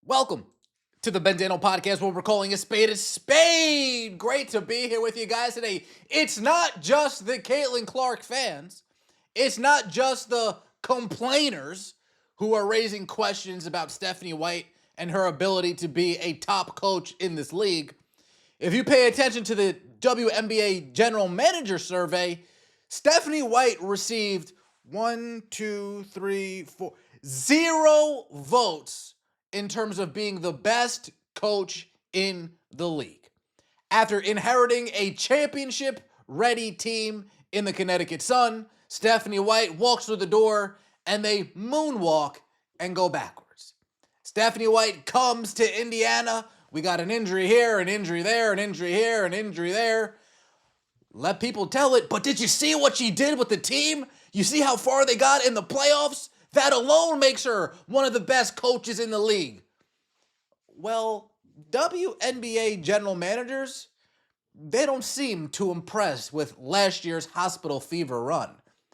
Welcome to the Bendano Podcast, where we're calling a spade a spade. Great to be here with you guys today. It's not just the Caitlin Clark fans. It's not just the complainers who are raising questions about Stephanie White and her ability to be a top coach in this league. If you pay attention to the WNBA General Manager survey, Stephanie White received 0 votes in terms of being the best coach in the league. After inheriting a championship-ready team in the Connecticut Sun, Stephanie White walks through the door and they moonwalk and go backwards. Stephanie White comes to Indiana. We got an injury here, an injury there, an injury here, an injury there. Let people tell it, but did you see what she did with the team? You see how far they got in the playoffs? That alone makes her one of the best coaches in the league. Well, WNBA general managers, they don't seem too impressed with last year's hospital fever run.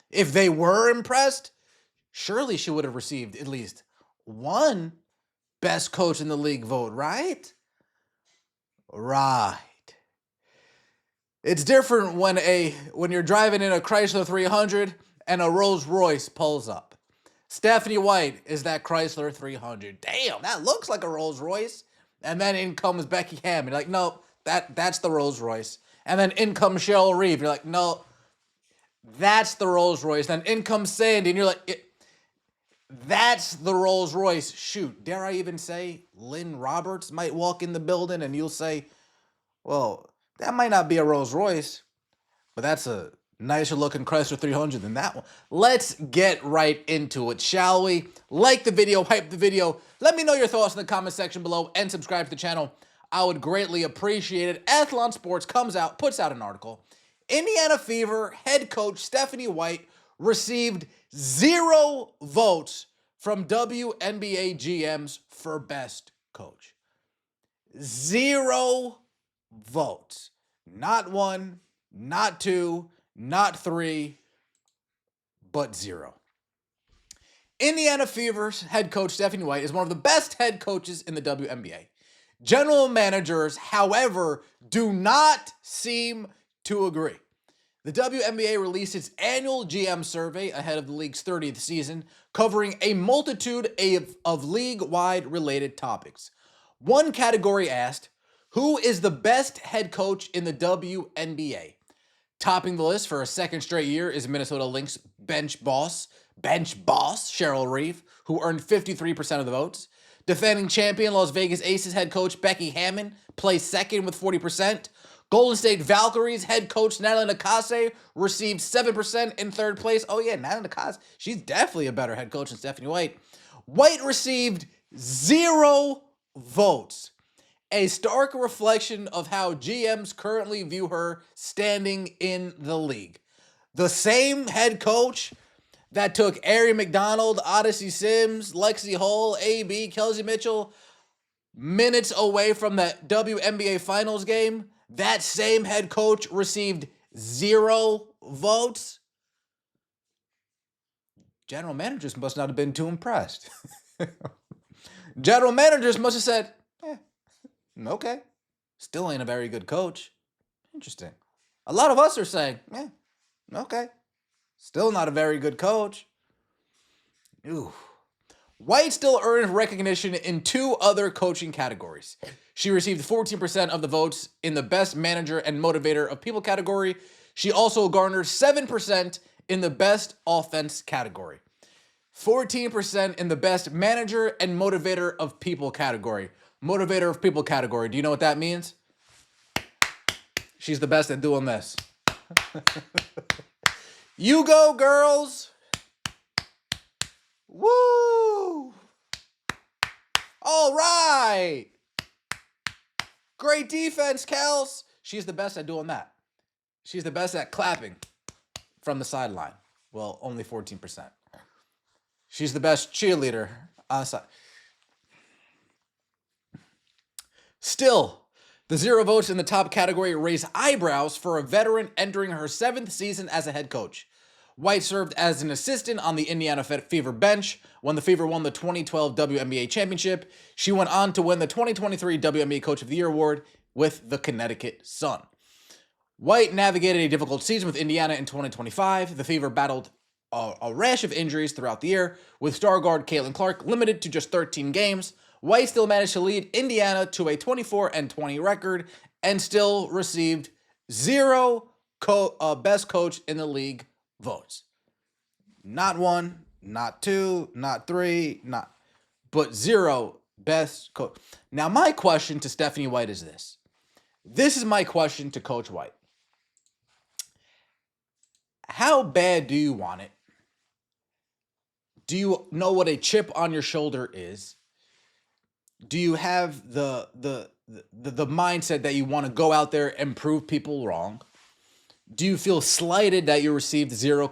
If they were impressed, surely she would have received at least one best coach in the league vote, right? Right. It's different when you're driving in a Chrysler 300 and a Rolls Royce pulls up. Stephanie White is that Chrysler 300. Damn, that looks like a Rolls Royce. And then in comes Becky Hammond. You're like, no, that's the Rolls Royce. And then in comes Cheryl Reeve. You're like, no, that's the Rolls Royce. Then in comes Sandy, and you're like, that's the Rolls Royce. Shoot, dare I even say Lynn Roberts might walk in the building and you'll say, well, that might not be a Rolls Royce, but that's a nicer looking Chrysler 300 than that one. Let's get right into it, shall we? Like the video, hype the video. Let me know your thoughts in the comment section below and subscribe to the channel. I would greatly appreciate it. Athlon Sports puts out an article. Indiana Fever head coach Stephanie White received 0 votes from WNBA GMs for best coach. 0 votes. Not 1, not 2, not 3, but 0. Indiana Fever's head coach Stephanie White is one of the best head coaches in the WNBA. General managers, however, do not seem to agree. The WNBA released its annual GM survey ahead of the league's 30th season, covering a multitude of league-wide related topics. One category asked, who is the best head coach in the WNBA? Topping the list for a second straight year is Minnesota Lynx bench boss, Cheryl Reeve, who earned 53% of the votes. Defending champion Las Vegas Aces head coach Becky Hammond placed second with 40%. Golden State Valkyries head coach Natalie Nakase received 7% in third place. Oh yeah, Natalie Nakase, she's definitely a better head coach than Stephanie White. White received 0 votes. A stark reflection of how GMs currently view her standing in the league. The same head coach that took Ari McDonald, Odyssey Sims, Lexi Hull, AB, Kelsey Mitchell minutes away from the WNBA Finals game, that same head coach received 0 votes. General managers must not have been too impressed. General managers must have said, okay, still ain't a very good coach. Interesting. A lot of us are saying, okay, still not a very good coach. Ooh. White still earned recognition in 2 other coaching categories. She received 14% of the votes in the Best Manager and Motivator of People category. She also garnered 7% in the Best Offense category. 14% in the Best Manager and Motivator of People category. Motivator of People category. Do you know what that means? She's the best at doing this. You go, girls. Woo! All right. Great defense, Kels. She's the best at doing that. She's the best at clapping from the sideline. Well, only 14%. She's the best cheerleader on the side. Still, the 0 votes in the top category raise eyebrows for a veteran entering her 7th season as a head coach. White served as an assistant on the Indiana Fever bench when the Fever won the 2012 WNBA championship. She went on to win the 2023 WNBA Coach of the Year award with the Connecticut Sun. White navigated a difficult season with Indiana in 2025. The Fever battled a rash of injuries throughout the year, with star guard Caitlin Clark limited to just 13 games. White still managed to lead Indiana to a 24-20 record and still received 0 best coach in the league votes. Not 1, not 2, not 3, but 0 best coach. Now, my question to Stephanie White is this. This is my question to Coach White. How bad do you want it? Do you know what a chip on your shoulder is? Do you have the mindset that you want to go out there and prove people wrong? Do you feel slighted that you received zero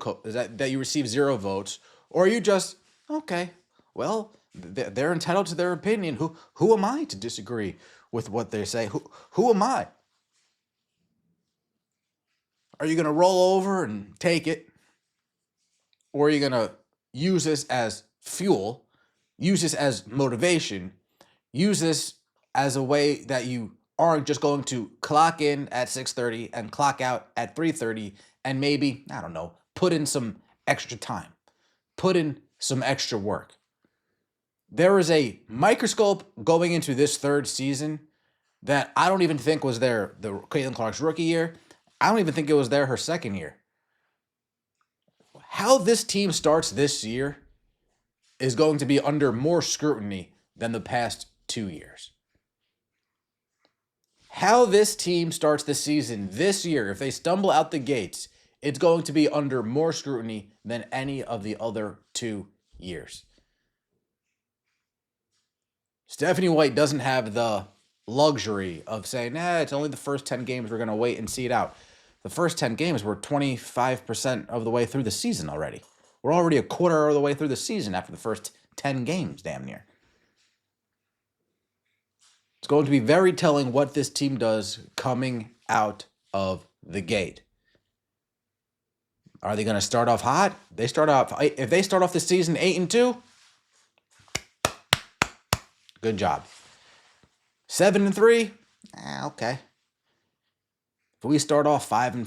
votes, or are you just okay? Well, they're entitled to their opinion. Who am I to disagree with what they say? Who am I? Are you gonna roll over and take it, or are you gonna use this as fuel, use this as motivation, use this as a way that you aren't just going to clock in at 6:30 and clock out at 3:30 and maybe, I don't know, put in some extra time, put in some extra work. There is a microscope going into this third season that I don't even think was there the Caitlin Clark's rookie year. I don't even think it was there her second year. How this team starts this year is going to be under more scrutiny than the past 2 years. How this team starts the season this year, if they stumble out the gates, it's going to be under more scrutiny than any of the other 2 years. Stephanie White doesn't have the luxury of saying, it's only the first 10 games, we're going to wait and see it out. The first 10 games were 25% of the way through the season already. We're already a quarter of the way through the season after the first 10 games, damn near. It's going to be very telling what this team does coming out of the gate. Are they going to start off hot? If they start off the season 8-2, good job. 7-3, okay. If we start off 5-5,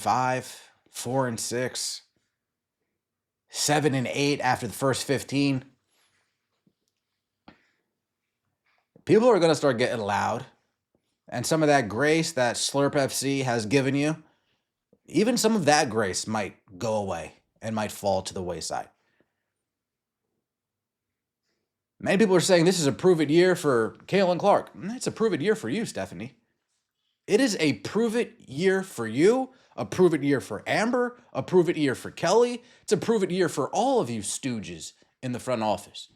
4-6, 7-8 after the first 15, people are going to start getting loud. And some of that grace that Slurp FC has given you, even some of that grace might go away and might fall to the wayside. Many people are saying this is a prove-it year for Caitlin Clark. It's a prove-it year for you, Stephanie. It is a prove-it year for you, a prove-it year for Amber, a prove-it year for Kelly. It's a prove-it year for all of you stooges in the front office.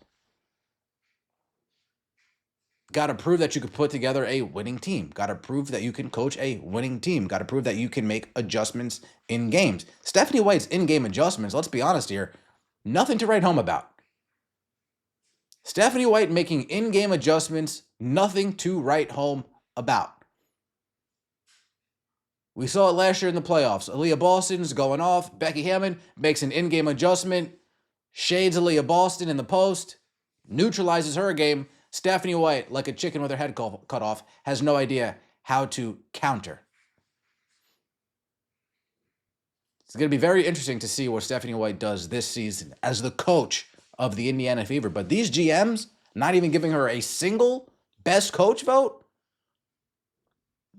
Got to prove that you can put together a winning team. Got to prove that you can coach a winning team. Got to prove that you can make adjustments in games. Stephanie White's in-game adjustments, let's be honest here, nothing to write home about. Stephanie White making in-game adjustments, nothing to write home about. We saw it last year in the playoffs. Aaliyah Boston's going off. Becky Hammond makes an in-game adjustment, shades Aaliyah Boston in the post, neutralizes her game. Stephanie White, like a chicken with her head cut off, has no idea how to counter. It's going to be very interesting to see what Stephanie White does this season as the coach of the Indiana Fever. But these GMs, not even giving her a single best coach vote,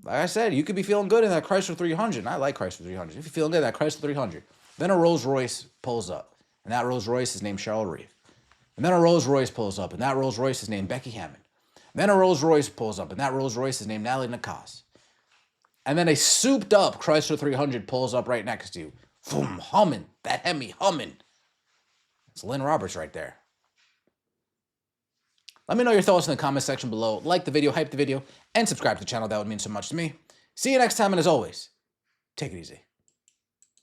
like I said, you could be feeling good in that Chrysler 300. And I like Chrysler 300. If you're feeling good in that Chrysler 300, then a Rolls Royce pulls up. And that Rolls Royce is named Cheryl Reeve. And then a Rolls Royce pulls up. And that Rolls Royce is named Becky Hammond. Then a Rolls Royce pulls up. And that Rolls Royce is named Natalie Nakas. And then a souped up Chrysler 300 pulls up right next to you. Boom, humming. That Hemi humming. It's Lynn Roberts right there. Let me know your thoughts in the comment section below. Like the video, hype the video, and subscribe to the channel. That would mean so much to me. See you next time, and as always, take it easy.